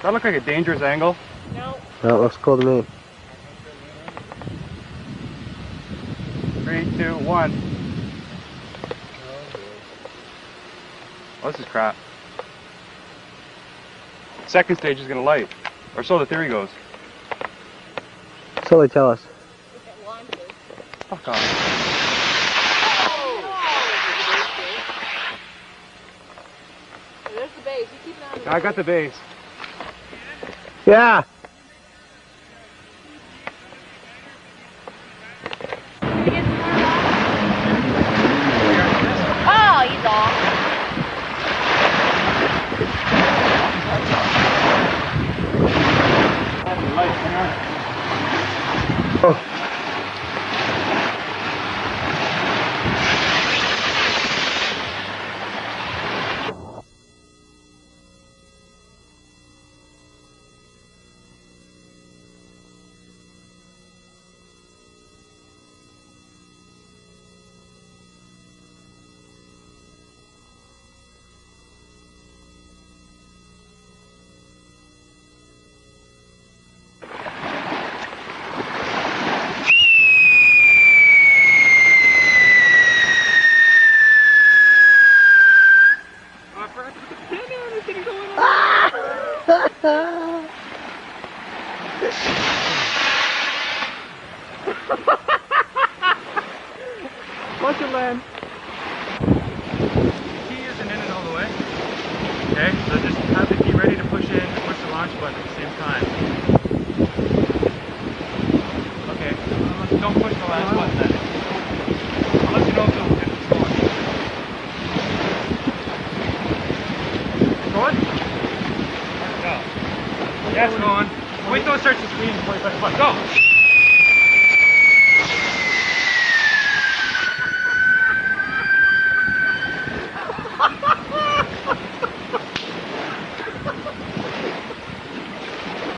That look like a dangerous angle? No. That looks cool to me. 3, 2, 1. Oh, this is crap. Second stage is gonna light. Or so the theory goes. So they tell us. If it launches. Fuck off. There's the base. You keep it on the I got the base. Yeah. Oh, he's off. Oh. Bunch of land. Key isn't in it all the way. Okay, so just have the key ready to push in and push the launch button at the same time. Okay, don't push the last button then. I'll let you know if it's going. Going? No. Yeah, it's going. Wait till it starts to screen before you press the button. Go!